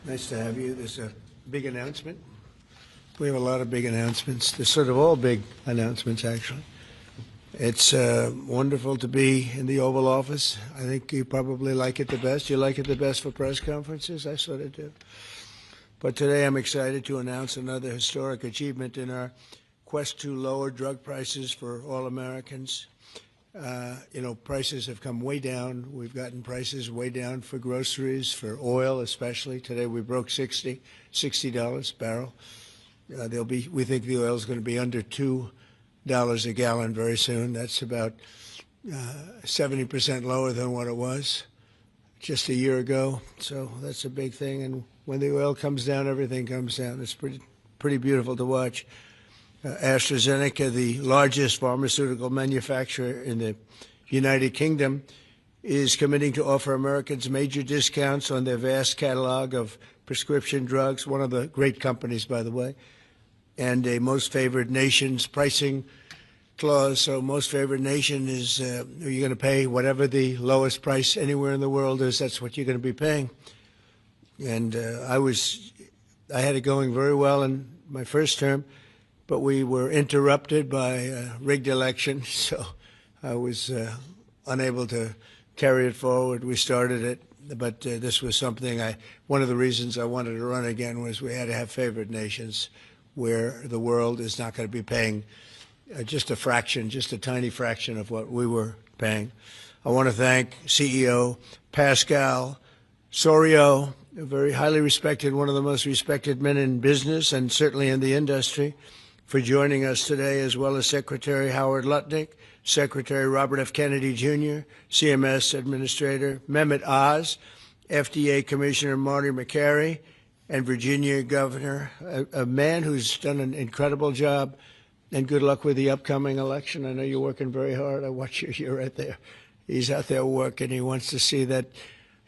Nice to have you. There's a big announcement. We have a lot of big announcements. They're sort of all big announcements, actually. It's wonderful to be in the Oval Office. I think you probably like it the best. You like it the best for press conferences? I sort of do. But today I'm excited to announce another historic achievement in our quest to lower drug prices for all Americans. Prices have come way down. We've gotten prices way down for groceries, for oil especially. Today we broke $60 a barrel. We think the oil is going to be under $2 a gallon very soon. That's about 70% lower than what it was just a year ago. So that's a big thing. And when the oil comes down, everything comes down. It's pretty beautiful to watch. AstraZeneca, the largest pharmaceutical manufacturer in the United Kingdom, is committing to offer Americans major discounts on their vast catalog of prescription drugs, one of the great companies, by the way, and a most favored nation's pricing clause. So most favored nation is you're going to pay whatever the lowest price anywhere in the world is. That's what you're going to be paying. And I had it going very well in my first term, but we were interrupted by a rigged election, so I was unable to carry it forward. We started it, but this was something one of the reasons I wanted to run again was we had to have favored nations where the world is not going to be paying just a tiny fraction of what we were paying. I want to thank CEO Pascal Soriot, a very highly respected, one of the most respected men in business and certainly in the industry, for joining us today, as well as Secretary Howard Lutnick, Secretary Robert F. Kennedy Jr., CMS Administrator Mehmet Oz, FDA Commissioner Marty McCary, and Virginia Governor, a man who's done an incredible job, and good luck with the upcoming election. I know you're working very hard. I watch you. You're right there. He's out there working. He wants to see that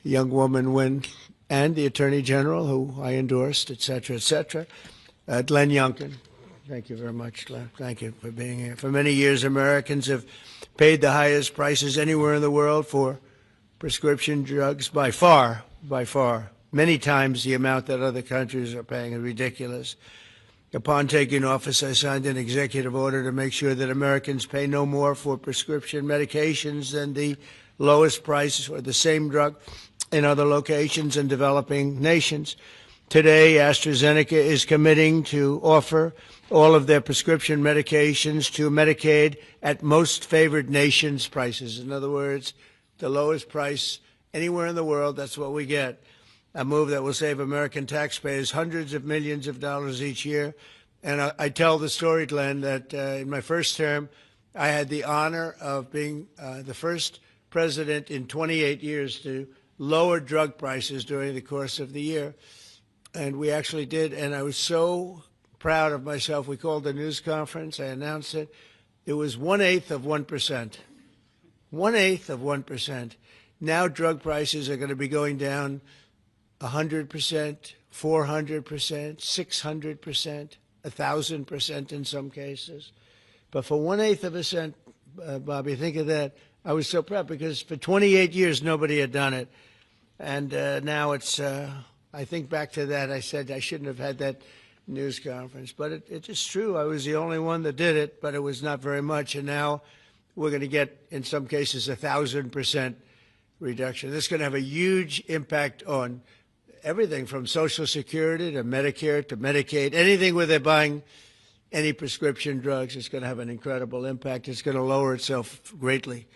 young woman win, and the Attorney General, who I endorsed, et cetera, et cetera. Glenn Youngkin. Thank you very much, Glenn. Thank you for being here. For many years, Americans have paid the highest prices anywhere in the world for prescription drugs by far, many times the amount that other countries are paying is ridiculous. Upon taking office, I signed an executive order to make sure that Americans pay no more for prescription medications than the lowest price or the same drug in other locations in developing nations. Today, AstraZeneca is committing to offer all of their prescription medications to Medicaid at most favored nations prices. In other words, the lowest price anywhere in the world, that's what we get. A move that will save American taxpayers hundreds of millions of dollars each year. And I tell the story, Glenn, that in my first term, I had the honor of being the first president in 28 years to lower drug prices during the course of the year. And we actually did, and I was so proud of myself. We called a news conference. I announced it. It was 1/8 of 1%. 1/8 of 1%. Now drug prices are going to be going down 100%, 400%, 600%, 1,000% in some cases. But for 1/8 of a cent, Bobby, think of that. I was so proud because for 28 years nobody had done it. And now it's, I think back to that, I said I shouldn't have had that news conference. But it is true. I was the only one that did it, but it was not very much. And now we're going to get, in some cases, 1,000% reduction. This is going to have a huge impact on everything from Social Security to Medicare to Medicaid, anything where they're buying any prescription drugs. It's going to have an incredible impact. It's going to lower itself greatly.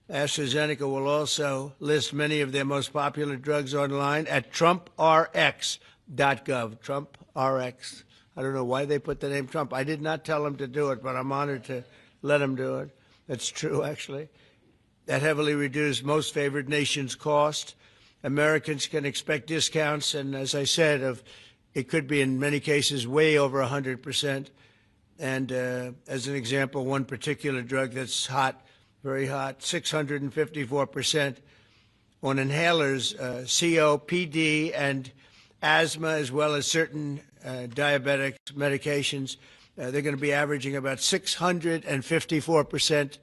AstraZeneca will also list many of their most popular drugs online at TrumpRx.gov. TrumpRx. I don't know why they put the name Trump. I did not tell them to do it, but I'm honored to let them do it. That's true, actually. That heavily reduced most favored nations cost. Americans can expect discounts, and as I said, it could be in many cases way over 100%. And as an example, one particular drug that's hot, very hot, 654% on inhalers, COPD and asthma, as well as certain diabetic medications. They're going to be averaging about 654%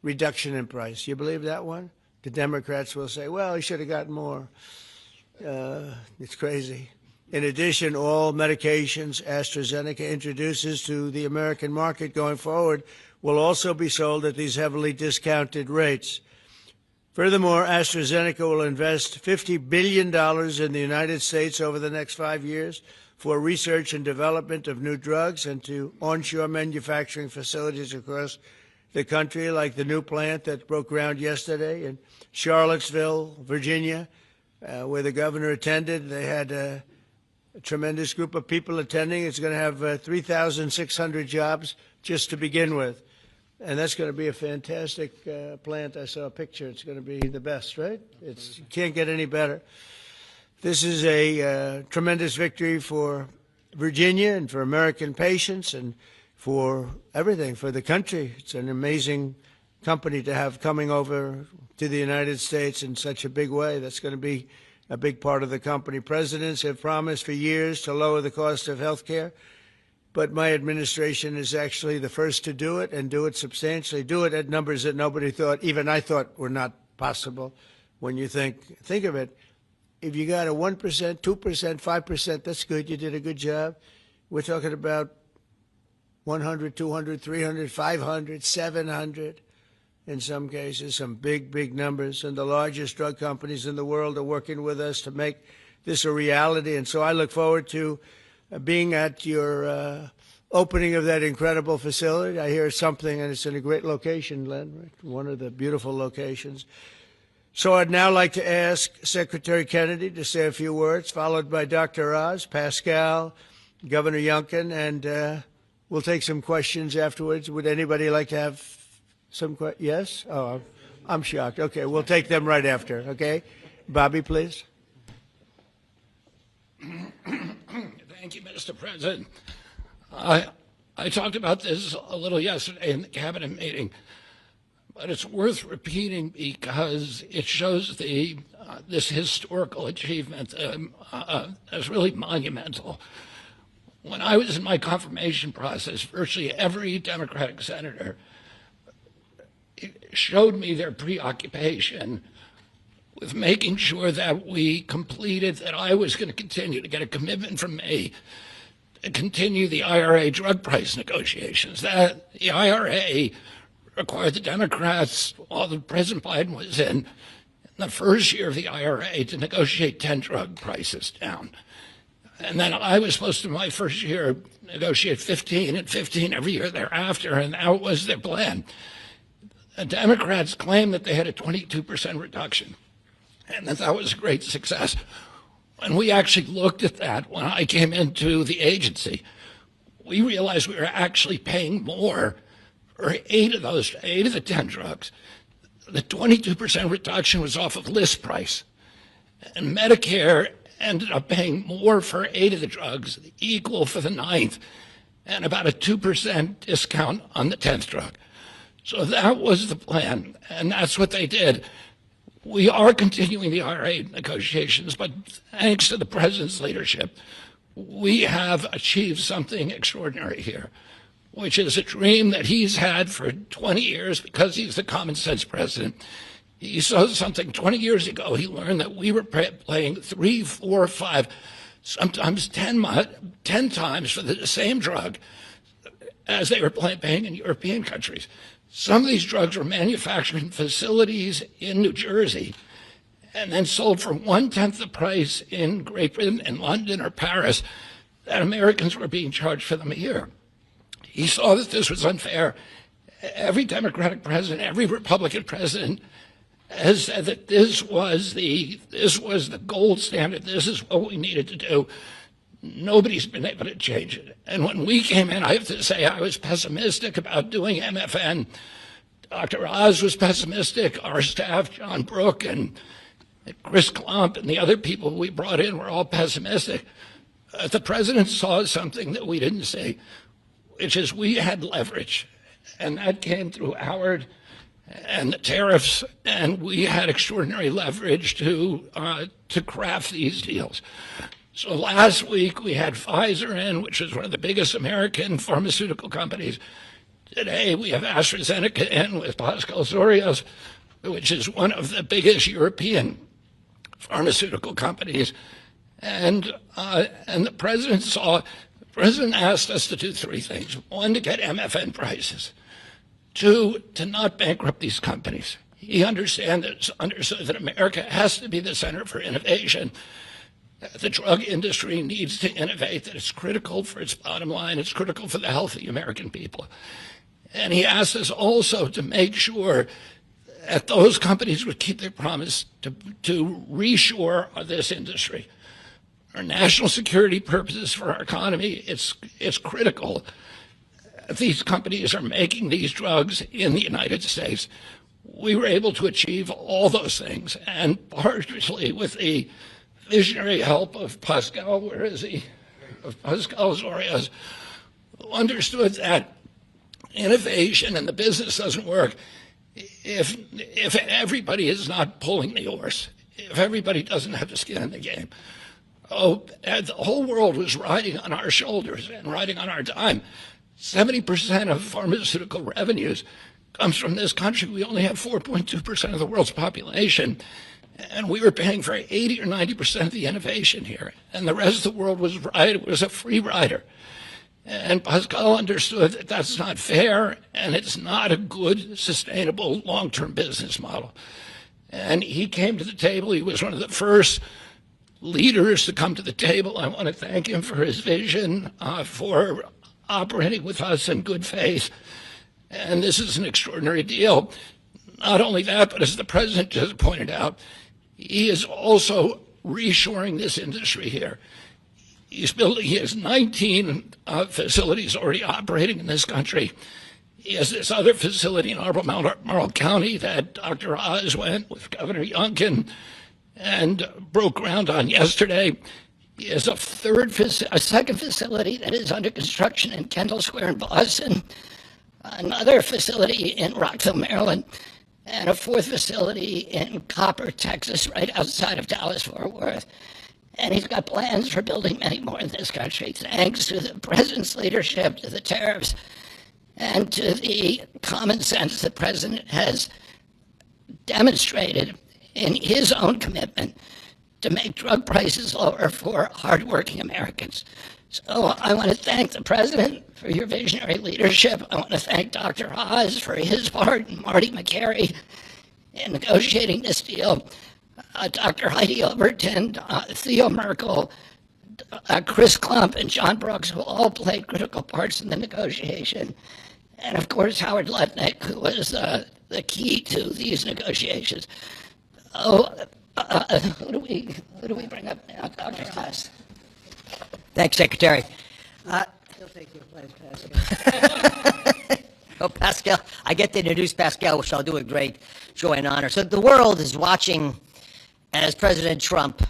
reduction in price. You believe that one? The Democrats will say, well, he should have gotten more. It's crazy. In addition, all medications AstraZeneca introduces to the American market going forward will also be sold at these heavily discounted rates. Furthermore, AstraZeneca will invest $50 billion in the United States over the next 5 years for research and development of new drugs and to onshore manufacturing facilities across the country, like the new plant that broke ground yesterday in Charlottesville, Virginia, where the governor attended. They had a tremendous group of people attending. It's going to have 3,600 jobs just to begin with. And that's going to be a fantastic plant. I saw a picture. It's going to be the best, right? You can't get any better. This is a tremendous victory for Virginia and for American patients and for everything, for the country. It's an amazing company to have coming over to the United States in such a big way. That's going to be a big part of the company. Presidents have promised for years to lower the cost of health care, but my administration is actually the first to do it and do it substantially, do it at numbers that nobody thought, even I thought, were not possible. When you think of it, if you got a 1%, 2%, 5%, that's good. You did a good job. We're talking about 100, 200, 300, 500, 700 in some cases, some big, big numbers. And the largest drug companies in the world are working with us to make this a reality. And so I look forward to being at your opening of that incredible facility. I hear something, and it's in a great location, Len, right? One of the beautiful locations. So I'd now like to ask Secretary Kennedy to say a few words, followed by Dr. Oz, Pascal, Governor Youngkin, and we'll take some questions afterwards. Would anybody like to have some questions? Yes? Oh, I'm shocked. Okay, we'll take them right after, okay? Bobby, please. Thank you, Mr. President. I talked about this a little yesterday in the cabinet meeting, but it's worth repeating because it shows this historical achievement as really monumental. When I was in my confirmation process, virtually every Democratic senator showed me their preoccupation with making sure that we completed, that I was going to continue to get a commitment from me to continue the IRA drug price negotiations. That the IRA required the Democrats, while President Biden was in the first year of the IRA, to negotiate 10 drug prices down. And then I was supposed to, my first year, negotiate 15 and 15 every year thereafter, and that was their plan. The Democrats claimed that they had a 22% reduction, and that was a great success. When we actually looked at that, when I came into the agency, we realized we were actually paying more for 8 of the 10 drugs. The 22% reduction was off of list price, and Medicare ended up paying more for 8 of the drugs, equal for the 9th, and about a 2% discount on the 10th drug. So that was the plan, and that's what they did. We are continuing the IRA negotiations, but thanks to the president's leadership, we have achieved something extraordinary here, which is a dream that he's had for 20 years because he's the common sense president. He saw something 20 years ago. He learned that we were paying 3, 4, 5, sometimes 10 times for the same drug as they were paying in European countries. Some of these drugs were manufactured in facilities in New Jersey and then sold for 1/10 the price in Great Britain, in London or Paris, that Americans were being charged for them here. He saw that this was unfair. Every Democratic president, every Republican president has said that this was the gold standard. This is what we needed to do. Nobody's been able to change it. And when we came in, I have to say I was pessimistic about doing MFN. Dr. Oz was pessimistic. Our staff, John Brook and Chris Klump and the other people we brought in were all pessimistic. The president saw something that we didn't see, which is we had leverage. And that came through Howard and the tariffs, and we had extraordinary leverage to craft these deals. So last week we had Pfizer in, which is one of the biggest American pharmaceutical companies. Today we have AstraZeneca in with Pascal Sorios, which is one of the biggest European pharmaceutical companies. And the president asked us to do three things. One, to get MFN prices. Two, to not bankrupt these companies. He understood that America has to be the center for innovation. The drug industry needs to innovate, that it's critical for its bottom line, it's critical for the health of the American people. And he asked us also to make sure that those companies would keep their promise to reshore this industry. For national security purposes, for our economy, it's critical. These companies are making these drugs in the United States. We were able to achieve all those things, and partially with the visionary help of Pascal, where is he? Of Pascal Zorias, who understood that innovation and the business doesn't work if everybody is not pulling the oars, if everybody doesn't have the skin in the game. The whole world was riding on our shoulders and riding on our dime. 70% of pharmaceutical revenues comes from this country. We only have 4.2% of the world's population, and we were paying for 80 or 90% of the innovation here, and the rest of the world was a free rider. And Pascal understood that that's not fair, and it's not a good, sustainable, long-term business model. And he came to the table. He was one of the first leaders to come to the table. I want to thank him for his vision, for operating with us in good faith. And this is an extraordinary deal. Not only that, but as the president just pointed out, he is also reshoring this industry here. He has 19 facilities already operating in this country. He has this other facility in Albemarle County that Dr. Oz went with Governor Youngkin and broke ground on yesterday. He has a second facility that is under construction in Kendall Square in Boston, another facility in Rockville, Maryland, and a fourth facility in Copper, Texas, right outside of Dallas-Fort Worth. And he's got plans for building many more in this country, thanks to the president's leadership, to the tariffs, and to the common sense the president has demonstrated in his own commitment to make drug prices lower for hardworking Americans. So I want to thank the president for your visionary leadership. I want to thank Dr. Oz for his part, and Marty McCary in negotiating this deal. Dr. Heidi Overton, Theo Merkel, Chris Klump, and John Brooks, who all played critical parts in the negotiation. And of course, Howard Lutnick, who was the key to these negotiations. Who do we bring up now? Dr. Oz. Thanks, Secretary. He'll take your place, Pascal. Oh, Pascal, I get to introduce Pascal, which I'll do with great joy and honor. So the world is watching as President Trump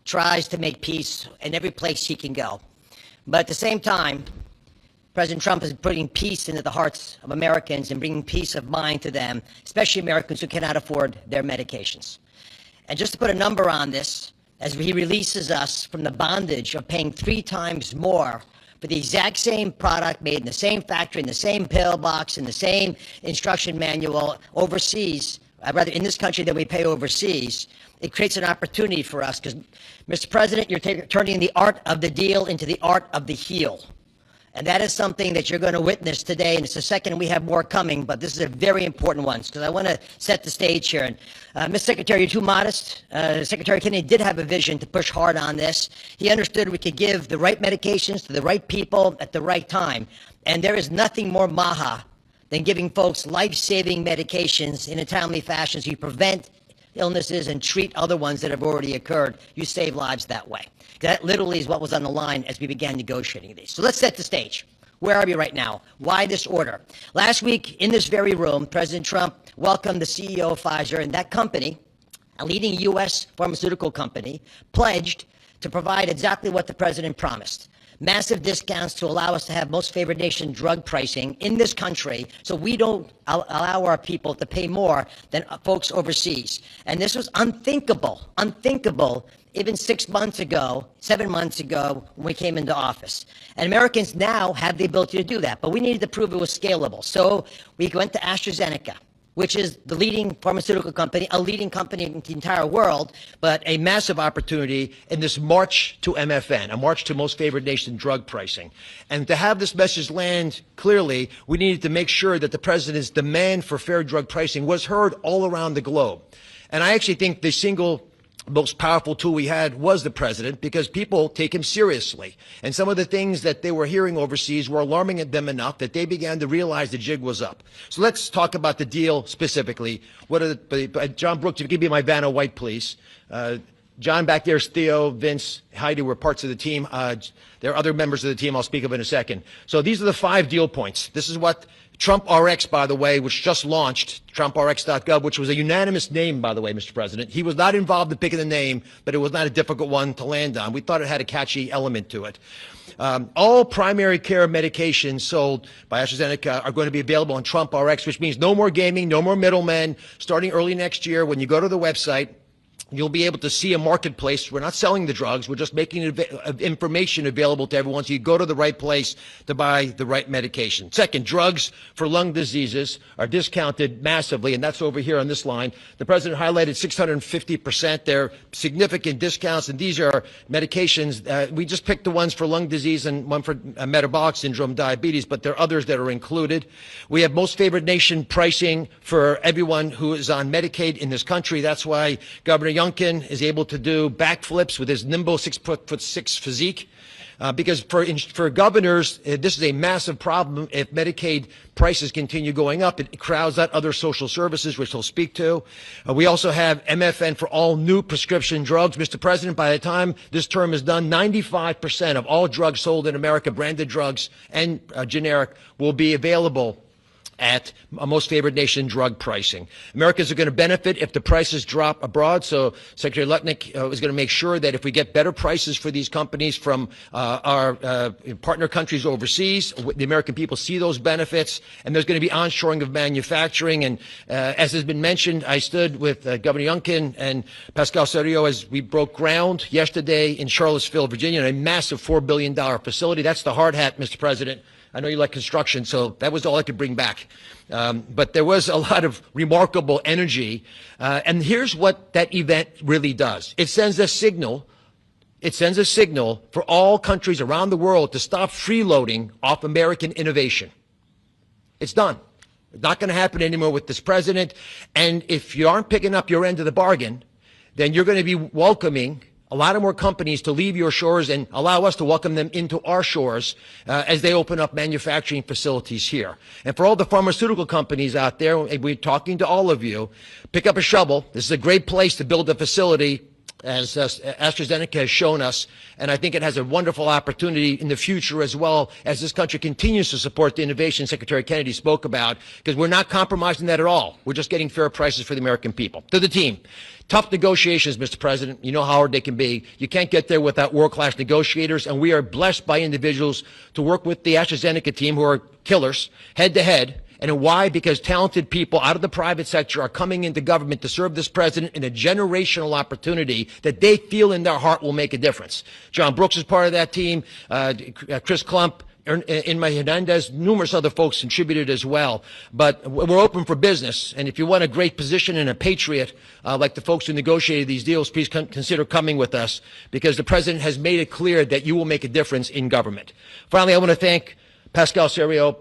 tries to make peace in every place he can go. But at the same time, President Trump is putting peace into the hearts of Americans and bringing peace of mind to them, especially Americans who cannot afford their medications. And just to put a number on this, as he releases us from the bondage of paying 3 times more for the exact same product made in the same factory, in the same pill box, in the same instruction manual overseas, rather in this country than we pay overseas, it creates an opportunity for us because, Mr. President, you're turning the art of the deal into the art of the heel. And that is something that you're going to witness today, and it's the second, and we have more coming, but this is a very important one, because I want to set the stage here. And Ms. Secretary, you're too modest. Secretary Kennedy did have a vision to push hard on this. He understood we could give the right medications to the right people at the right time. And there is nothing more maha than giving folks life-saving medications in a timely fashion so you prevent illnesses and treat other ones that have already occurred. You save lives that way. That literally is what was on the line as we began negotiating these. So let's set the stage. Where are we right now? Why this order? Last week, in this very room, President Trump welcomed the CEO of Pfizer, and that company, a leading U.S. pharmaceutical company, pledged to provide exactly what the president promised. Massive discounts to allow us to have most favored nation drug pricing in this country so we don't allow our people to pay more than folks overseas. And this was unthinkable even 6 months ago, 7 months ago when we came into office. And Americans now have the ability to do that, but we needed to prove it was scalable. So we went to AstraZeneca. which is the leading pharmaceutical company, a leading company in the entire world, but a massive opportunity in this march to MFN, a march to most favored nation drug pricing. And to have this message land clearly, we needed to make sure that the president's demand for fair drug pricing was heard all around the globe. And I actually think the single most powerful tool we had was the president, because people take him seriously. And some of the things that they were hearing overseas were alarming them enough that they began to realize the jig was up. So let's talk about the deal specifically. What are John Brooks, if you give me my Vanna White, please. John back there is Theo, Vince, Heidi were parts of the team. There are other members of the team I'll speak of in a second. So these are the 5 deal points. This is what Trump RX, by the way, which just launched, TrumpRx.gov, which was a unanimous name, by the way, Mr. President. He was not involved in picking the name, but it was not a difficult one to land on. We thought it had a catchy element to it. All primary care medications sold by AstraZeneca are going to be available on Trump RX, which means no more gaming, no more middlemen. Starting early next year, when you go to the website, you'll be able to see a marketplace. We're not selling the drugs. We're just making information available to everyone so you go to the right place to buy the right medication. Second, drugs for lung diseases are discounted massively, and that's over here on this line. The president highlighted 650%. They're significant discounts, and these are medications. We just picked the ones for lung disease and one for metabolic syndrome, diabetes, but there are others that are included. We have most favored nation pricing for everyone who is on Medicaid in this country. That's why Governor Youngkin is able to do backflips with his nimble 6'6" physique. Because for governors, this is a massive problem. If Medicaid prices continue going up, it crowds out other social services, which he'll speak to. We also have MFN for all new prescription drugs. Mr. President, by the time this term is done, 95% of all drugs sold in America, branded drugs and generic, will be available at most favored nation drug pricing. Americans are going to benefit if the prices drop abroad. So Secretary Lutnick is going to make sure that if we get better prices for these companies from our partner countries overseas, the American people see those benefits, and there's going to be onshoring of manufacturing. And as has been mentioned, I stood with Governor Youngkin and Pascal Soriot as we broke ground yesterday in Charlottesville, Virginia, in a massive $4 billion facility. That's the hard hat, Mr. President. I know you like construction, so that was all I could bring back. But there was a lot of remarkable energy. And here's what that event really does. It sends a signal. It sends a signal for all countries around the world to stop freeloading off American innovation. It's done. It's not going to happen anymore with this president. And if you aren't picking up your end of the bargain, then you're going to be welcoming a lot of more companies to leave your shores and allow us to welcome them into our shores as they open up manufacturing facilities here. And for all the pharmaceutical companies out there, we're talking to all of you, pick up a shovel. This is a great place to build a facility, as AstraZeneca has shown us, and I think it has a wonderful opportunity in the future as well as this country continues to support the innovation Secretary Kennedy spoke about, because we're not compromising that at all. We're just getting fair prices for the American people. To the team, tough negotiations, Mr. President. You know how hard they can be. You can't get there without world-class negotiators, and we are blessed by individuals to work with the AstraZeneca team who are killers, head-to-head. And why? Because talented people out of the private sector are coming into government to serve this president in a generational opportunity that they feel in their heart will make a difference. John Brooks is part of that team. Chris Klump, Inma Hernandez, numerous other folks contributed as well. But we're open for business. And if you want a great position and a patriot, like the folks who negotiated these deals, please consider coming with us, because the president has made it clear that you will make a difference in government. Finally, I want to thank Pascal Soriot.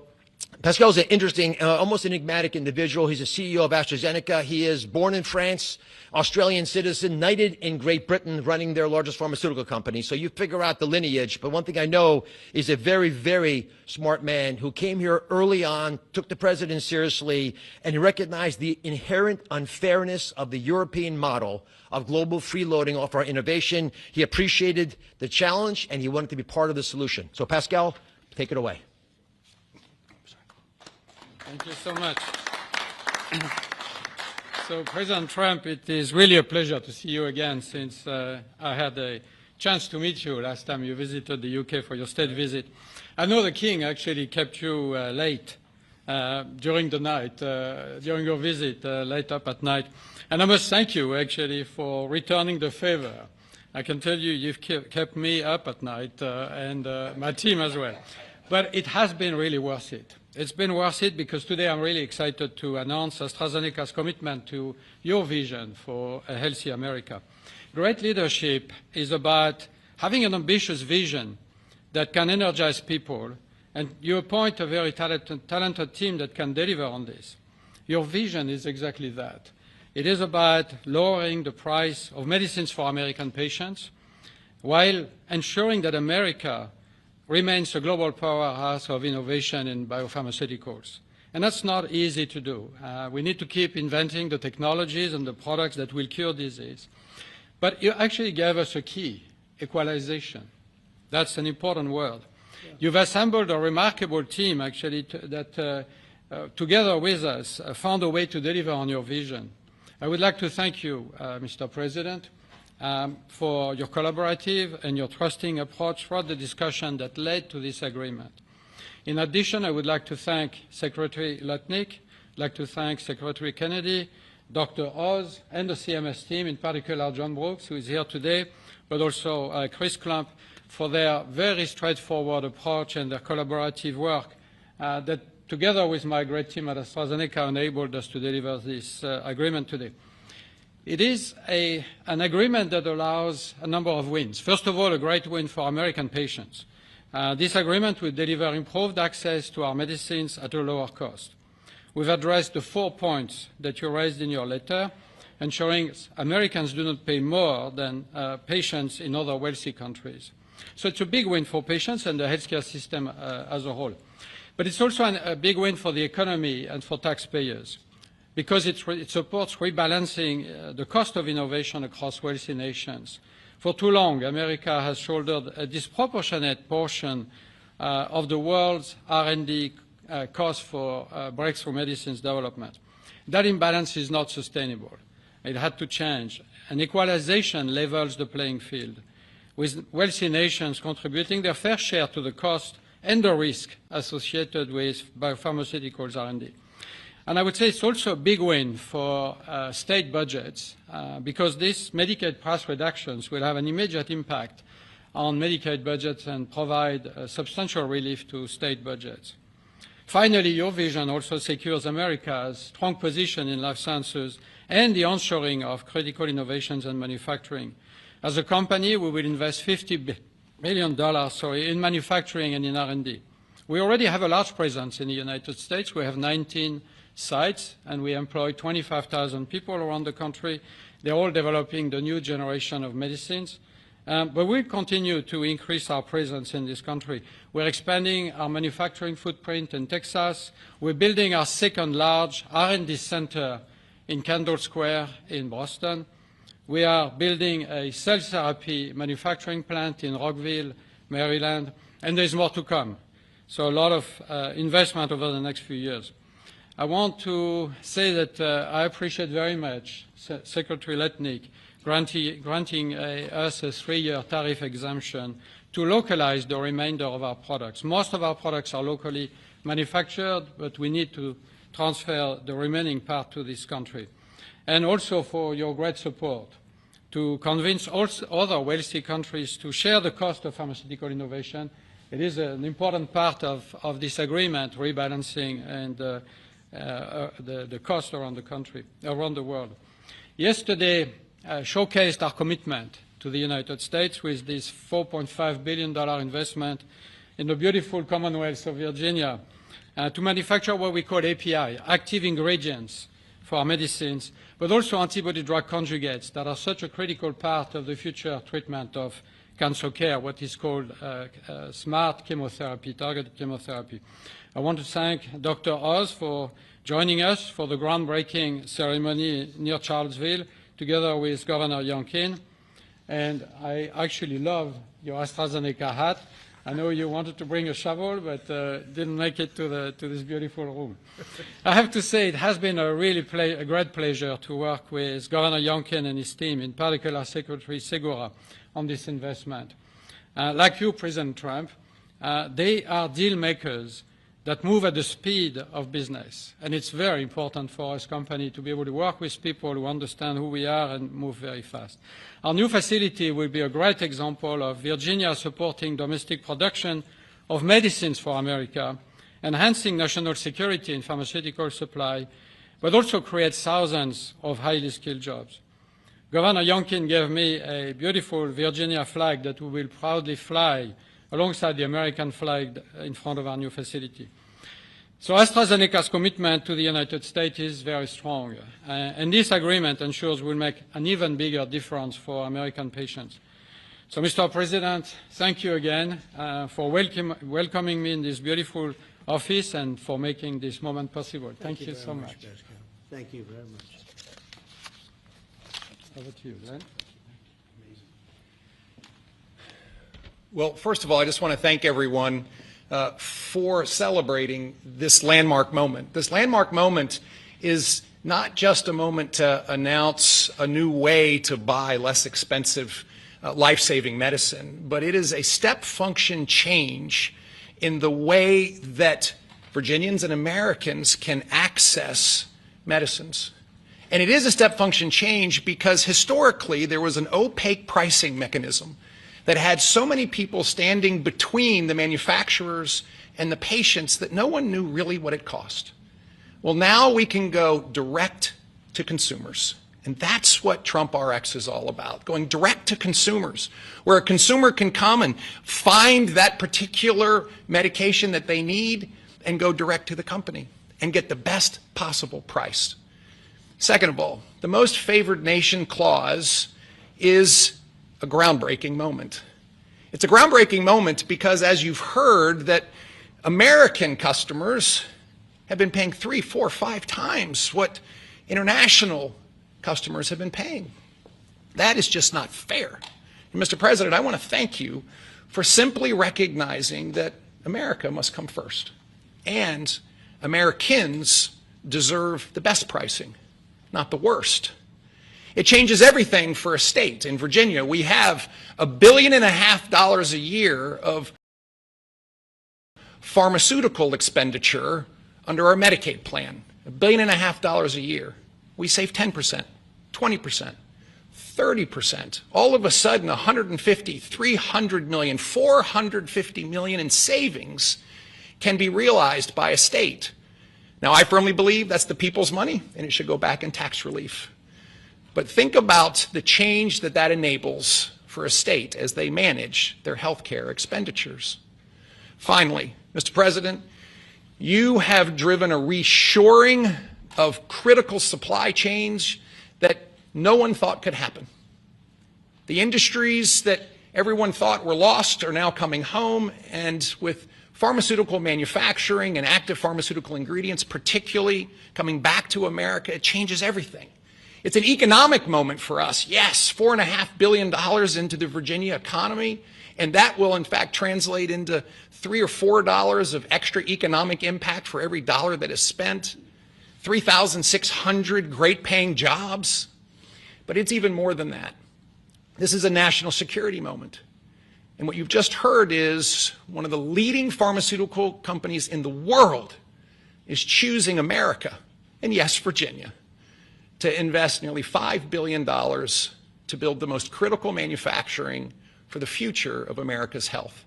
Pascal is an interesting, almost enigmatic individual. He's a CEO of AstraZeneca. He is born in France, Australian citizen, knighted in Great Britain, running their largest pharmaceutical company. So you figure out the lineage. But one thing I know is a very, very smart man who came here early on, took the president seriously, and he recognized the inherent unfairness of the European model of global freeloading off our innovation. He appreciated the challenge, and he wanted to be part of the solution. So Pascal, take it away. Thank you so much. So, President Trump, it is really a pleasure to see you again, since I had a chance to meet you last time you visited the UK for your state visit. I know the King actually kept you late during the night, during your visit, late up at night. And I must thank you, actually, for returning the favor. I can tell you, you've kept me up at night and my team as well. But it has been really worth it. It's been worth it because today I'm really excited to announce AstraZeneca's commitment to your vision for a healthy America. Great leadership is about having an ambitious vision that can energize people, and you appoint a very talented team that can deliver on this. Your vision is exactly that. It is about lowering the price of medicines for American patients while ensuring that America remains a global powerhouse of innovation in biopharmaceuticals. And that's not easy to do. We need to keep inventing the technologies and the products that will cure disease. But you actually gave us a key, equalization. That's an important word. Yeah. You've assembled a remarkable team, actually, that together with us found a way to deliver on your vision. I would like to thank you, Mr. President, for your collaborative and your trusting approach throughout the discussion that led to this agreement. In addition, I would like to thank Secretary Lutnick, I'd like to thank Secretary Kennedy, Dr. Oz, and the CMS team, in particular John Brooks, who is here today, but also Chris Klump, for their very straightforward approach and their collaborative work that, together with my great team at AstraZeneca, enabled us to deliver this agreement today. It is an agreement that allows a number of wins. First of all, a great win for American patients. This agreement will deliver improved access to our medicines at a lower cost. We've addressed the 4 points that you raised in your letter, ensuring Americans do not pay more than patients in other wealthy countries. So it's a big win for patients and the healthcare system as a whole. But it's also a big win for the economy and for taxpayers, because it supports rebalancing the cost of innovation across wealthy nations. For too long, America has shouldered a disproportionate portion of the world's R&D cost for breakthrough medicines development. That imbalance is not sustainable. It had to change. And equalization levels the playing field, with wealthy nations contributing their fair share to the cost and the risk associated with biopharmaceuticals R&D. And I would say it's also a big win for state budgets because these Medicaid price reductions will have an immediate impact on Medicaid budgets and provide substantial relief to state budgets. Finally, your vision also secures America's strong position in life sciences and the onshoring of critical innovations and manufacturing. As a company, we will invest $50 billion in manufacturing and in R&D. We already have a large presence in the United States. We have 19 sites, and we employ 25,000 people around the country. They're all developing the new generation of medicines. But we'll continue to increase our presence in this country. We're expanding our manufacturing footprint in Texas. We're building our second large R&D center in Kendall Square in Boston. We are building a cell therapy manufacturing plant in Rockville, Maryland, and there's more to come. So a lot of investment over the next few years. I want to say that I appreciate very much Secretary Lutnick granting us a 3-year tariff exemption to localize the remainder of our products. Most of our products are locally manufactured, but we need to transfer the remaining part to this country. And also for your great support to convince also other wealthy countries to share the cost of pharmaceutical innovation. It is an important part of this agreement, rebalancing and the cost around the country, around the world. Yesterday showcased our commitment to the United States with this $4.5 billion investment in the beautiful Commonwealth of Virginia to manufacture what we call API, active ingredients for our medicines, but also antibody-drug conjugates that are such a critical part of the future treatment of cancer care, what is called smart chemotherapy, targeted chemotherapy. I want to thank Dr. Oz for joining us for the groundbreaking ceremony near Charlottesville, together with Governor Youngkin. And I actually love your AstraZeneca hat. I know you wanted to bring a shovel, but didn't make it to this beautiful room. I have to say it has been a great pleasure to work with Governor Youngkin and his team, in particular Secretary Segura, on this investment. Like you, President Trump, they are deal makers that move at the speed of business. And it's very important for us company to be able to work with people who understand who we are and move very fast. Our new facility will be a great example of Virginia supporting domestic production of medicines for America enhancing national security in pharmaceutical supply, but also create thousands of highly skilled jobs. Governor Youngkin gave me a beautiful Virginia flag that we will proudly fly alongside the American flag in front of our new facility. So AstraZeneca's commitment to the United States is very strong, and this agreement ensures we'll make an even bigger difference for American patients. So, Mr. President, thank you again for welcoming me in this beautiful office and for making this moment possible. Thank you so much. Pascal. Thank you very much. Over to you, Glenn. Well, first of all, I just want to thank everyone for celebrating this landmark moment. This landmark moment is not just a moment to announce a new way to buy less expensive life-saving medicine, but it is a step function change in the way that Virginians and Americans can access medicines. And it is a step function change because historically there was an opaque pricing mechanism that had so many people standing between the manufacturers and the patients that no one knew really what it cost. Well, now we can go direct to consumers. And that's what Trump RX is all about, going direct to consumers, where a consumer can come and find that particular medication that they need and go direct to the company and get the best possible price. Second of all, the most favored nation clause is a groundbreaking moment. It's a groundbreaking moment because, as you've heard, that American customers have been paying 3, 4, 5 times what international customers have been paying. That is just not fair. And Mr. President, I want to thank you for simply recognizing that America must come first. And Americans deserve the best pricing, not the worst. It changes everything for a state. In Virginia, we have $1.5 billion a year of pharmaceutical expenditure under our Medicaid plan. $1.5 billion a year. We save 10%, 20%, 30%. All of a sudden, 150, 300 million, 450 million in savings can be realized by a state. Now, I firmly believe that's the people's money, and it should go back in tax relief. But think about the change that that enables for a state as they manage their health care expenditures. Finally, Mr. President, you have driven a reshoring of critical supply chains that no one thought could happen. The industries that everyone thought were lost are now coming home, and with pharmaceutical manufacturing and active pharmaceutical ingredients particularly coming back to America, it changes everything. It's an economic moment for us. Yes, $4.5 billion into the Virginia economy, and that will in fact translate into $3 or $4 of extra economic impact for every dollar that is spent. 3,600 great-paying jobs. But it's even more than that. This is a national security moment. And what you've just heard is one of the leading pharmaceutical companies in the world is choosing America, and yes, Virginia, to invest nearly $5 billion to build the most critical manufacturing for the future of America's health.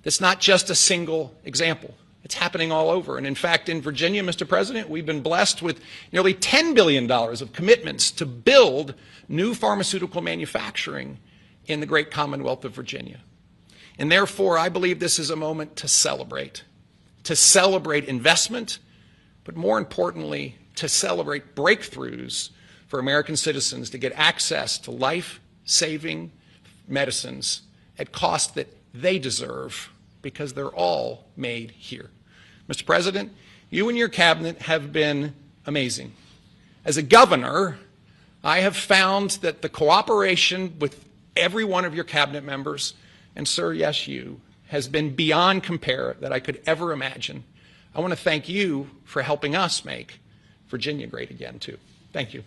That's not just a single example. It's happening all over. And in fact, in Virginia, Mr. President, we've been blessed with nearly $10 billion of commitments to build new pharmaceutical manufacturing in the great Commonwealth of Virginia. And therefore, I believe this is a moment to celebrate investment, but more importantly, to celebrate breakthroughs for American citizens to get access to life-saving medicines at costs that they deserve because they're all made here. Mr. President, you and your cabinet have been amazing. As a governor, I have found that the cooperation with every one of your cabinet members, and sir, yes, you, has been beyond compare that I could ever imagine. I want to thank you for helping us make Virginia great again, too. Thank you.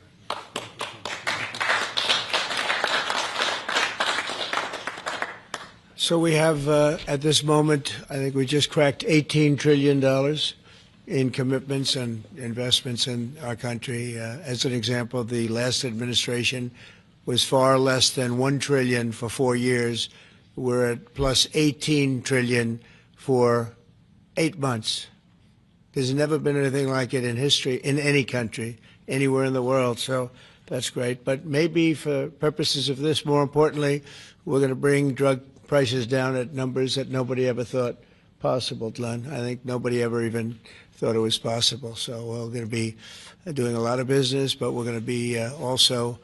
So we have, at this moment, I think we just cracked $18 trillion in commitments and investments in our country. As an example, the last administration was far less than $1 trillion for 4 years. We're at plus $18 trillion for 8 months. There's never been anything like it in history, in any country, anywhere in the world. So that's great. But maybe for purposes of this, more importantly, we're going to bring drug prices down at numbers that nobody ever thought possible, Glenn. I think nobody ever even thought it was possible. So we're going to be doing a lot of business, but we're going to be also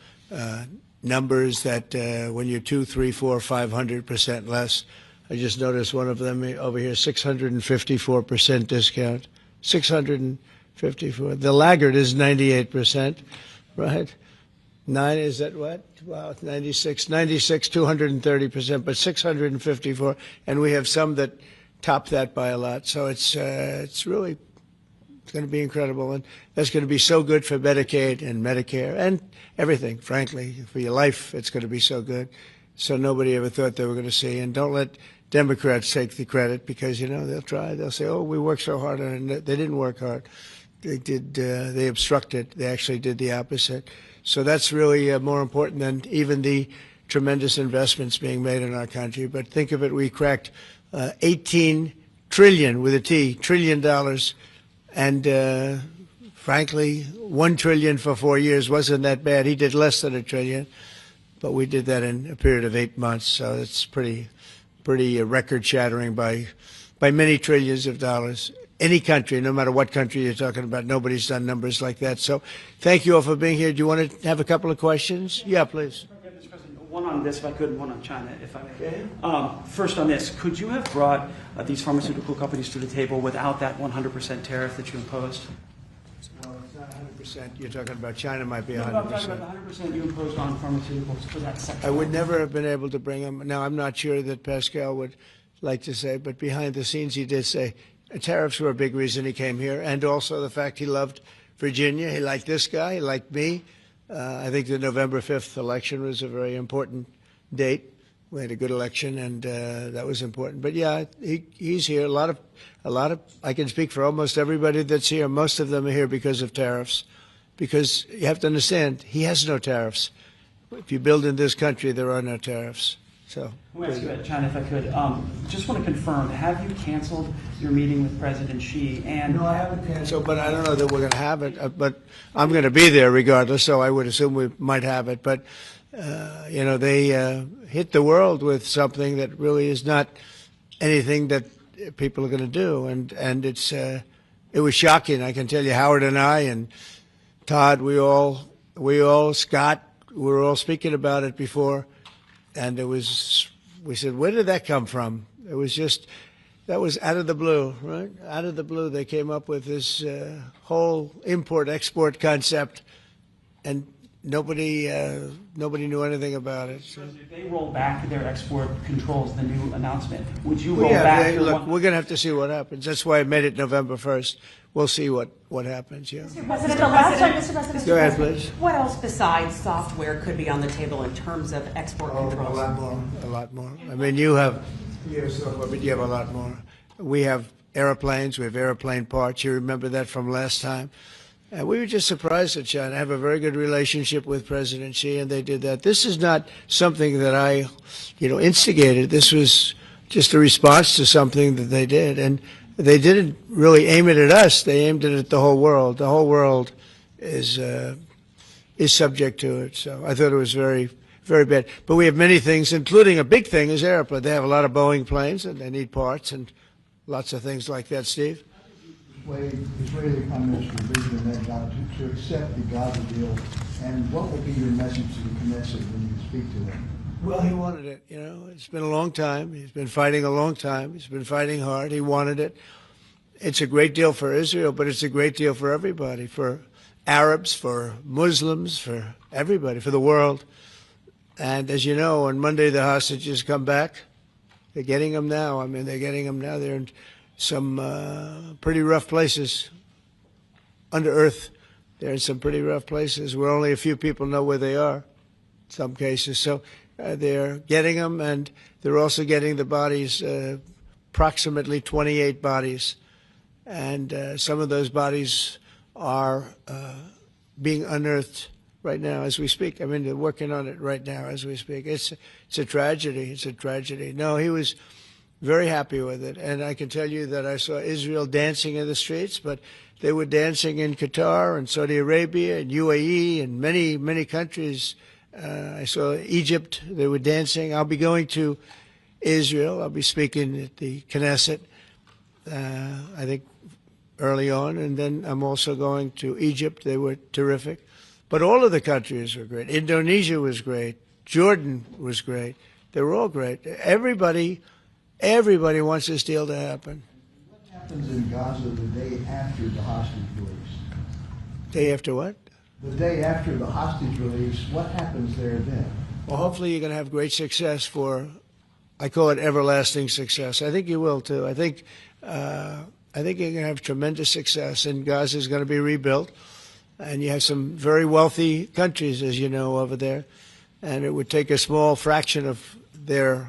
numbers that when you're 2, 3, 4, 500% less. I just noticed one of them over here, 654% discount. 654. The laggard is 98%, right? 9 is that what? Wow, it's 96, 230%, but 654, and we have some that top that by a lot. So it's really going to be incredible, and that's going to be so good for Medicaid and Medicare and everything. Frankly, for your life, it's going to be so good. So nobody ever thought they were going to see. And don't let Democrats take the credit, because they'll try. They'll say, "Oh, we worked so hard on it." They didn't work hard. They did. They obstructed. They actually did the opposite. So that's really more important than even the tremendous investments being made in our country. But think of it, we cracked 18 trillion with a T, trillion dollars, and frankly, 1 trillion for 4 years wasn't that bad. He did less than a trillion, but we did that in a period of 8 months. So it's pretty record-shattering by many trillions of dollars. Any country, no matter what country you're talking about, nobody's done numbers like that. So thank you all for being here. Do you want to have a couple of questions? Yeah, please. Mr. President, one on this, if I could, and one on China, if I may. Okay. First on this, could you have brought these pharmaceutical companies to the table without that 100% tariff that you imposed? Well, it's not 100%. You're talking about China might be 100%. No, I'm talking about the 100% you imposed on pharmaceuticals for that sector. I would never have been able to bring them. Now, I'm not sure that Pascal would like to say, but behind the scenes he did say tariffs were a big reason he came here, and also the fact he loved Virginia. He liked this guy. He liked me. I think the November 5th election was a very important date. We had a good election, and that was important. But yeah, he's here. A lot of. I can speak for almost everybody that's here. Most of them are here because of tariffs, because you have to understand he has no tariffs. If you build in this country, there are no tariffs. So. I want to ask you about China, if I could. Just want to confirm, have you canceled your meeting with President Xi? And no, I haven't canceled, but I don't know that we're going to have it. But I'm going to be there regardless, so I would assume we might have it. But, they hit the world with something that really is not anything that people are going to do. And it was shocking. I can tell you, Howard and I and Todd, we all, Scott, we were all speaking about it before. And we said, where did that come from? It was just, that was out of the blue, right? Out of the blue, they came up with this whole import-export concept, and nobody knew anything about it. So. If they roll back their export controls, the new announcement, would you roll back? Look, we're going to have to see what happens. That's why I made it November 1st. We'll see what happens, yeah. Mr. President, Go ahead, please. What else besides software could be on the table in terms of export controls? A lot more. I mean, you have software, but you have a lot more. We have airplanes. We have airplane parts. You remember that from last time. We were just surprised at China. I have a very good relationship with President Xi, and they did that. This is not something that I, instigated. This was just a response to something that they did. And they didn't really aim it at us. They aimed it at the whole world. The whole world is subject to it. So I thought it was very, very bad. But we have many things, including a big thing is airplane. They have a lot of Boeing planes, and they need parts and lots of things like that. Steve? Israeli Prime Minister Benjamin Netanyahu to accept the Gaza deal, and what will be your message to the Knesset when you speak to them? Well, he wanted it. It's been a long time. He's been fighting a long time. He's been fighting hard. He wanted it. It's a great deal for Israel, but it's a great deal for everybody, for Arabs, for Muslims, for everybody, for the world. And as you know, on Monday the hostages come back. They're getting them now. I mean, they're getting them now. They're in some pretty rough places under earth. They're in some pretty rough places where only a few people know where they are in some cases. So they're getting them, and they're also getting the bodies, approximately 28 bodies. And some of those bodies are being unearthed right now as we speak. I mean, they're working on it right now as we speak. It's a tragedy. It's a tragedy. No, he was very happy with it. And I can tell you that I saw Israel dancing in the streets, but they were dancing in Qatar and Saudi Arabia and UAE and many, many countries. I saw Egypt, they were dancing. I'll be going to Israel. I'll be speaking at the Knesset, I think, early on. And then I'm also going to Egypt. They were terrific. But all of the countries were great. Indonesia was great. Jordan was great. They were all great. Everybody wants this deal to happen. What happens in Gaza the day after the hostage release? Day after what? The day after the hostage release, what happens there then? Well, hopefully you're going to have great success I call it everlasting success. I think you will, too. I think you're going to have tremendous success, and Gaza is going to be rebuilt. And you have some very wealthy countries, as you know, over there. And it would take a small fraction of their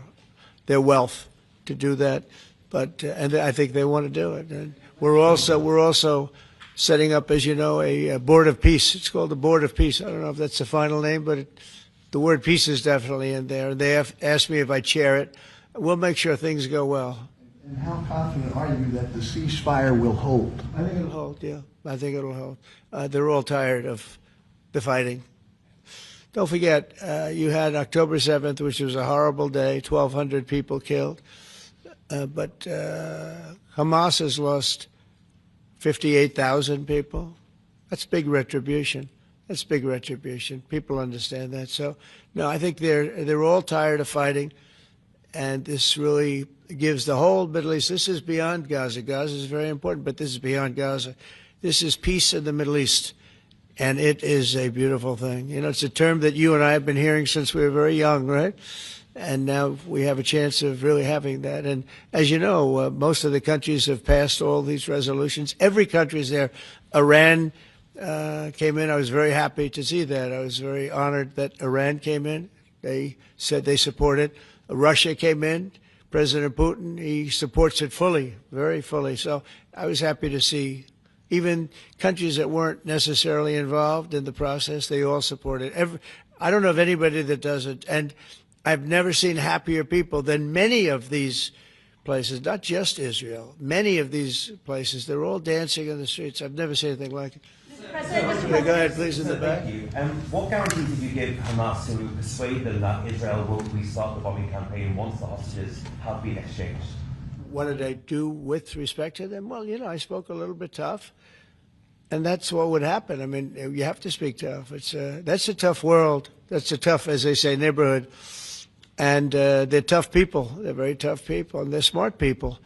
wealth to do that. But and I think they want to do it. And we're also setting up, as you know, a board of peace. It's called the Board of Peace. I don't know if that's the final name, but the word peace is definitely in there. And they have asked me if I chair it. We'll make sure things go well. And how confident are you that the ceasefire will hold? I think it'll hold, yeah. I think it'll hold. They're all tired of the fighting. Don't forget, you had October 7th, which was a horrible day, 1,200 people killed. But Hamas has lost 58,000 people. That's big retribution. That's big retribution. People understand that. So, no, I think they're all tired of fighting. And this really gives the whole Middle East, this is beyond Gaza. Gaza is very important, but this is beyond Gaza. This is peace in the Middle East, and it is a beautiful thing. You know, it's a term that you and I have been hearing since we were very young, right? And now we have a chance of really having that. And as you know, most of the countries have passed all these resolutions. Every country is there. Iran came in. I was very happy to see that. I was very honored that Iran came in. They said they support it. Russia came in. President Putin, he supports it fully, very fully. So I was happy to see even countries that weren't necessarily involved in the process, they all support it. I don't know of anybody that doesn't. And I've never seen happier people than many of these places, not just Israel. Many of these places, they're all dancing in the streets. I've never seen anything like it. Okay, go ahead, please, in the back. Thank you. What guarantee did you give Hamas to persuade them that Israel will restart the bombing campaign once the hostages have been exchanged? What did I do with respect to them? Well, you know, I spoke a little bit tough, and that's what would happen. I mean, you have to speak tough. That's a tough world. That's a tough, as they say, neighborhood. And they're tough people. They're very tough people, and they're smart people.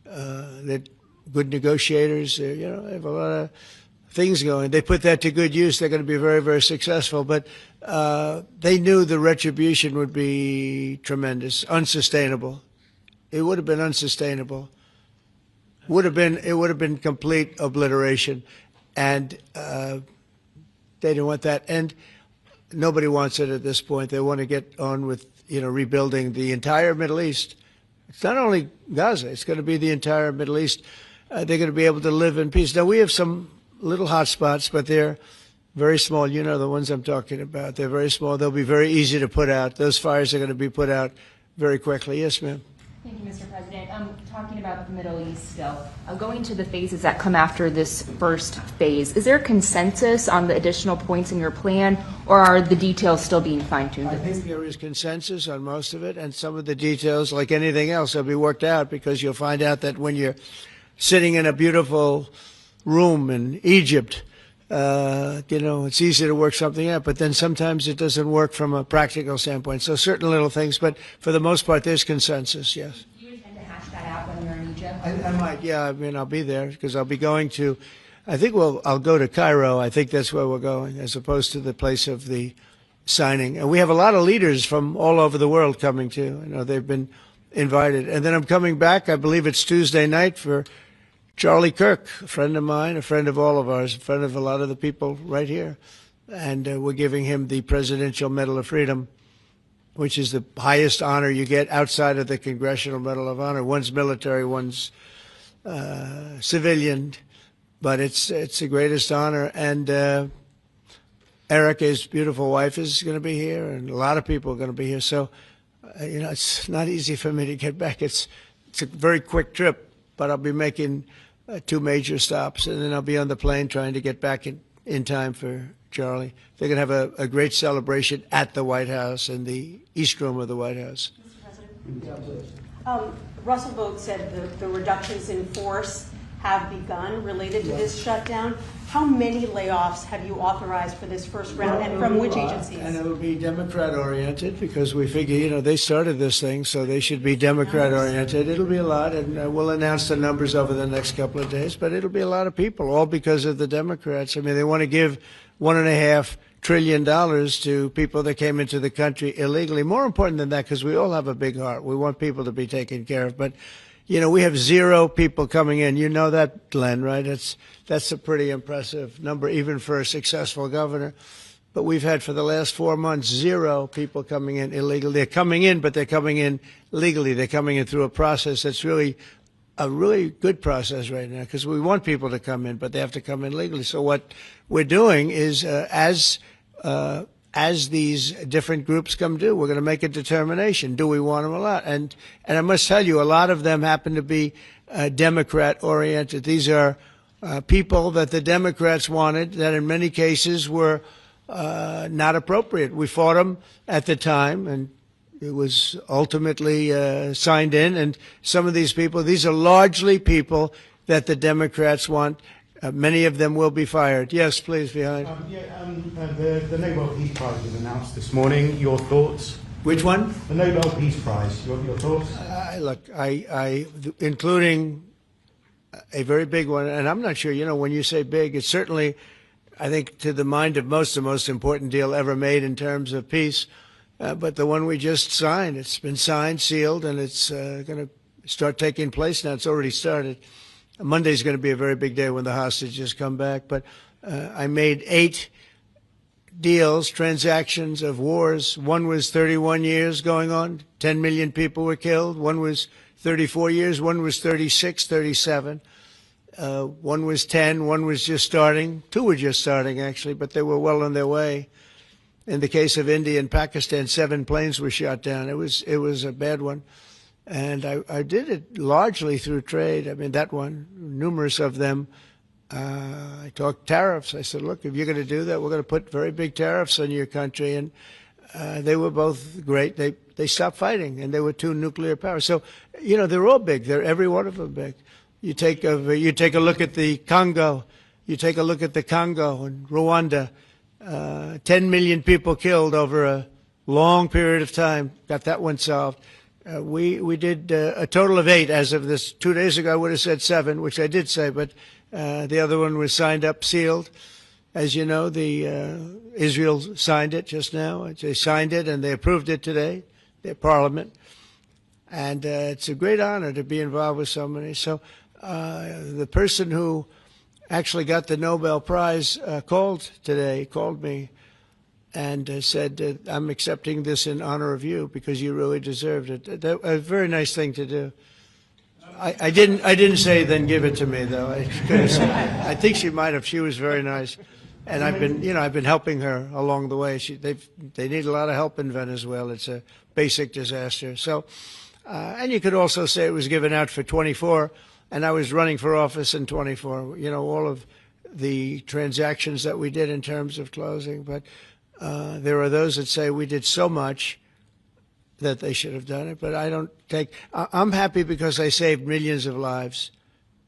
They're good negotiators. They have a lot of things going. They put that to good use. They're going to be very, very successful. But they knew the retribution would be tremendous, unsustainable. It would have been unsustainable. It would have been complete obliteration, and they didn't want that. And nobody wants it at this point. They want to get on with rebuilding the entire Middle East. It's not only Gaza. It's going to be the entire Middle East. They're going to be able to live in peace. Now we have some little hot spots, but they're very small. You know the ones I'm talking about. They're very small. They'll be very easy to put out. Those fires are going to be put out very quickly. Yes, ma'am. Thank you, Mr. President. Talking about the Middle East still, going to the phases that come after this first phase, is there consensus on the additional points in your plan, or are the details still being fine-tuned? I think there is consensus on most of it, and some of the details, like anything else, will be worked out, because you'll find out that when you're sitting in a beautiful room in Egypt, it's easy to work something out, but then sometimes it doesn't work from a practical standpoint. So certain little things, but for the most part, there's consensus, yes. Do you intend to hash that out when you're in Egypt? I might, yeah. I mean, I'll be there because I'll be going to, I'll go to Cairo. I think that's where we're going, as opposed to the place of the signing. And we have a lot of leaders from all over the world coming too. I know they've been invited. And then I'm coming back, I believe it's Tuesday night, for Charlie Kirk, a friend of mine, a friend of all of ours, a friend of a lot of the people right here. And we're giving him the Presidential Medal of Freedom, which is the highest honor you get outside of the Congressional Medal of Honor. One's military, one's civilian, but it's the greatest honor. And Erica, his beautiful wife, is going to be here, and a lot of people are going to be here. So, it's not easy for me to get back. It's it's a very quick trip, but I'll be making 2 major stops, and then I'll be on the plane trying to get back in time for Charlie. They're going to have a great celebration at the White House, in the East Room of the White House. Russell Vogt said the reductions in force have begun related to this shutdown. How many layoffs have you authorized for this first round, and from which agencies? And it will be Democrat-oriented, because we figure, they started this thing, so they should be Democrat-oriented. It'll be a lot, and we'll announce the numbers over the next couple of days, but it'll be a lot of people, all because of the Democrats. I mean, they want to give $1.5 trillion to people that came into the country illegally. More important than that, because we all have a big heart. We want people to be taken care of, but we have 0 people coming in. You know that, Glenn, right? That's a pretty impressive number, even for a successful governor. But we've had, for the last 4 months, 0 people coming in illegally. They're coming in, but they're coming in legally. They're coming in through a process that's really a really good process right now, because we want people to come in, but they have to come in legally. So what we're doing is, as these different groups come due, we're going to make a determination. Do we want them or not? And I must tell you, a lot of them happen to be Democrat-oriented. These are people that the Democrats wanted, that in many cases were not appropriate. We fought them at the time, and it was ultimately signed in. And some of these people, these are largely people that the Democrats want. Many of them will be fired. Yes, please, behind. The Nobel Peace Prize was announced this morning. Your thoughts? Which one? The Nobel Peace Prize. Your thoughts? Look, including a very big one, and I'm not sure, when you say big, it's certainly, I think, to the mind of most, the most important deal ever made in terms of peace. But the one we just signed, it's been signed, sealed, and it's going to start taking place now. It's already started. Monday's going to be a very big day when the hostages come back. But I made 8 deals, transactions of wars. One was 31 years going on. 10 million people were killed. One was 34 years. One was 36, 37. One was 10. One was just starting. 2 were just starting, actually, but they were well on their way. In the case of India and Pakistan, 7 planes were shot down. It was a bad one. And I did it largely through trade. I mean, that one, numerous of them. I talked tariffs. I said, look, if you're going to do that, we're going to put very big tariffs on your country. And they were both great. They stopped fighting, and they were 2 nuclear powers. So, they're all big. They're every one of them big. You take a look at the Congo. You take a look at the Congo and Rwanda. 10 million people killed over a long period of time. Got that one solved. We did a total of 8 as of this. 2 days ago, I would have said 7, which I did say, but the other one was signed up, sealed. As you know, Israel signed it just now. They signed it and they approved it today, their parliament. And it's a great honor to be involved with so many. So the person who actually got the Nobel Prize called me and said, I'm accepting this in honor of you because you really deserved it. That, a very nice thing to do. I didn't say then give it to me, though. I think she might have. She was very nice. And I've been helping her along the way. They need a lot of help in Venezuela. It's a basic disaster. So, and you could also say it was given out for 24, and I was running for office in 24. All of the transactions that we did in terms of closing, but there are those that say we did so much that they should have done it, but I don't take. I'm happy because I saved millions of lives,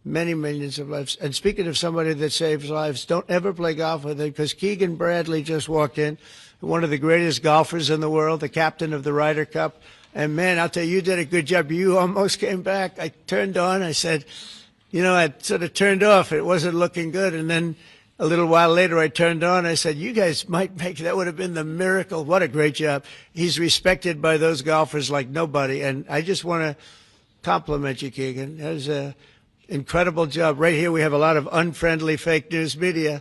many millions of lives. And speaking of somebody that saves lives, don't ever play golf with it, because Keegan Bradley just walked in, one of the greatest golfers in the world, the captain of the Ryder Cup. And man, I'll tell you, you did a good job. You almost came back. I turned on. I said, I sort of turned off. It wasn't looking good. And then a little while later, I turned on. I said, you guys might make, that would have been the miracle. What a great job. He's respected by those golfers like nobody. And I just want to compliment you, Keegan. That was an incredible job. Right here, we have a lot of unfriendly fake news media.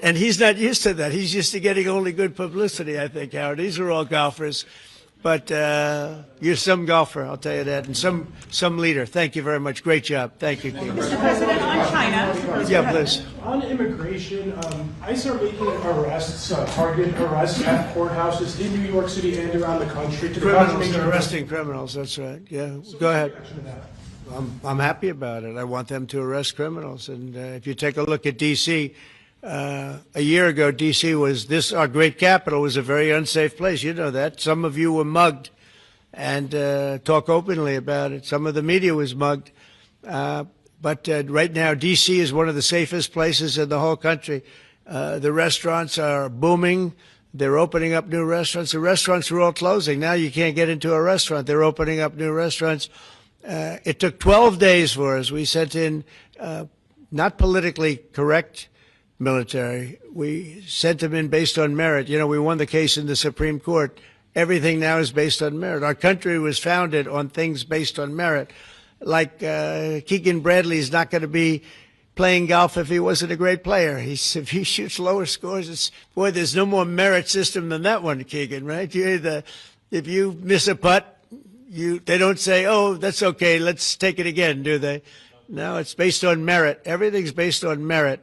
And he's not used to that. He's used to getting only good publicity, I think, Howard. These are all golfers. But you're some golfer, I'll tell you that, and some leader. Thank you very much. Great job. Thank you, Keegan. Mr. President, on China. Yeah, please. On immigration, ICE are making arrests, targeted arrests at courthouses in New York City and around the country. Criminals, they're arresting criminals, that's right. Yeah, go ahead. I'm happy about it. I want them to arrest criminals. And if you take a look at D.C., a year ago, D.C. was our great capital was a very unsafe place. You know that. Some of you were mugged, and talk openly about it. Some of the media was mugged. But right now, D.C. is one of the safest places in the whole country. The restaurants are booming. They're opening up new restaurants. The restaurants were all closing. Now you can't get into a restaurant. They're opening up new restaurants. It took 12 days for us. We sent in not politically correct military. We sent them in based on merit. You know, we won the case in the Supreme Court. Everything now is based on merit. Our country was founded on things based on merit. Like Keegan Bradley's not going to be playing golf if he wasn't a great player. If he shoots lower scores, boy, there's no more merit system than that one, Keegan, right? If you miss a putt, they don't say, oh, that's okay, let's take it again, do they? No, it's based on merit. Everything's based on merit.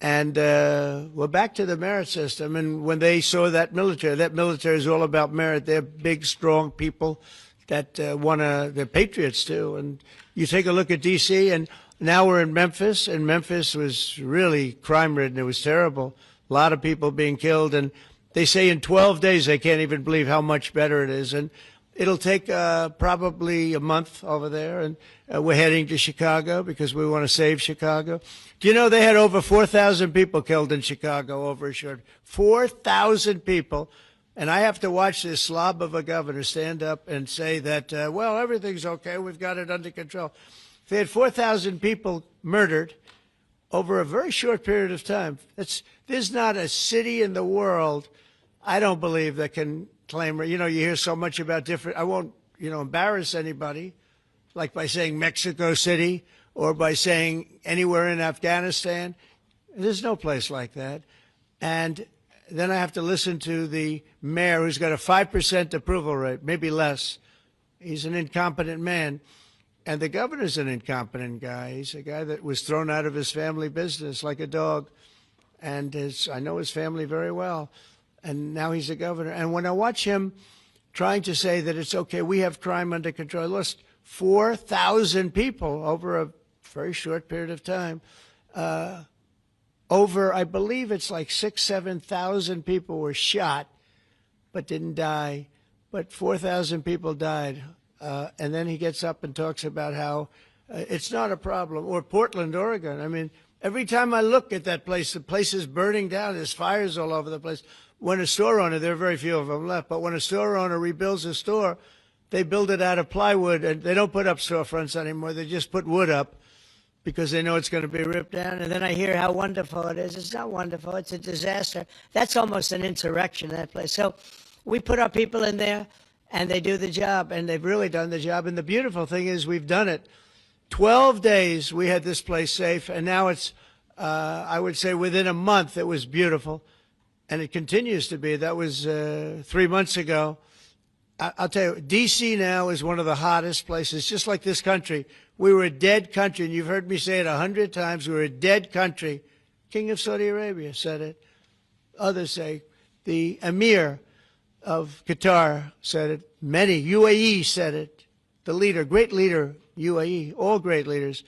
And we're back to the merit system. And when they saw that military is all about merit. They're big, strong people that they're patriots too. And you take a look at D.C., and now we're in Memphis, and Memphis was really crime-ridden. It was terrible. A lot of people being killed. And they say in 12 days they can't even believe how much better it is. And it'll take probably a month over there, and we're heading to Chicago because we want to save Chicago. Do you know they had over 4,000 people killed in Chicago over a short 4,000 people, and I have to watch this slob of a governor stand up and say that, well, everything's okay, we've got it under control. They had 4,000 people murdered over a very short period of time. There's not a city in the world, I don't believe, that can claim, you hear so much about different, I won't, embarrass anybody, like by saying Mexico City or by saying anywhere in Afghanistan. There's no place like that. And then I have to listen to the mayor who's got a 5% approval rate, maybe less. He's an incompetent man. And the governor's an incompetent guy. He's a guy that was thrown out of his family business like a dog. And I know his family very well. And now he's a governor. And when I watch him trying to say that it's okay, we have crime under control, I lost 4,000 people over a very short period of time. I believe it's like 7,000 people were shot but didn't die. But 4,000 people died. And then he gets up and talks about how it's not a problem. Or Portland, Oregon. I mean, every time I look at that place, the place is burning down. There's fires all over the place. When a store owner, there are very few of them left, but when a store owner rebuilds a store, they build it out of plywood, and they don't put up storefronts anymore. They just put wood up because they know it's going to be ripped down. And then I hear how wonderful it is. It's not wonderful. It's a disaster. That's almost an insurrection, that place. So we put our people in there, and they do the job, and they've really done the job. And the beautiful thing is we've done it. 12 days we had this place safe, and now it's, I would say within a month, it was beautiful. And it continues to be. That was 3 months ago. I'll tell you, D.C. now is one of the hottest places, just like this country. We were a dead country, and you've heard me say it 100 times. We were a dead country. King of Saudi Arabia said it. Others say. The Emir of Qatar said it. Many. UAE said it. The leader, great leader, UAE, all great leaders.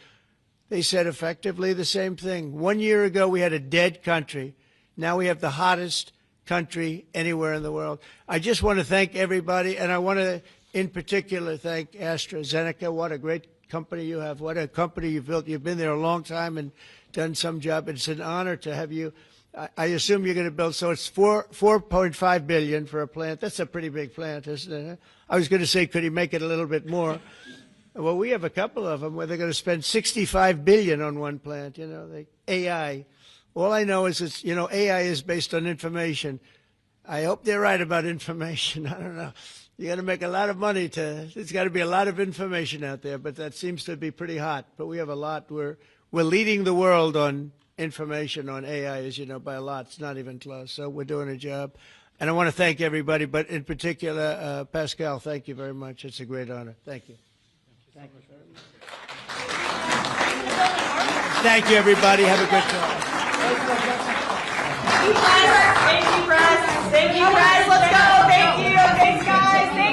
They said effectively the same thing. 1 year ago, we had a dead country. Now we have the hottest country anywhere in the world. I just want to thank everybody, and I want to, in particular, thank AstraZeneca. What a great company you have. What a company you've built. You've been there a long time and done some job. It's an honor to have you. I assume you're going to build, so it's $4.5 billion for a plant. That's a pretty big plant, isn't it? I was going to say, could he make it a little bit more? Well, we have a couple of them where they're going to spend $65 billion on one plant, AI. All I know is it's, AI is based on information. I hope they're right about information. I don't know. You got to make a lot of money there's got to be a lot of information out there, but that seems to be pretty hot. But we have a lot. We're leading the world on information on AI, as you know, by a lot. It's not even close. So we're doing a job. And I want to thank everybody, but in particular, Pascal, thank you very much. It's a great honor. Thank you. Thank you very much. Thank you, everybody. Have a good time. Thank you, Press. Thank you, Press. Let's go. Thank you. Thanks, guys.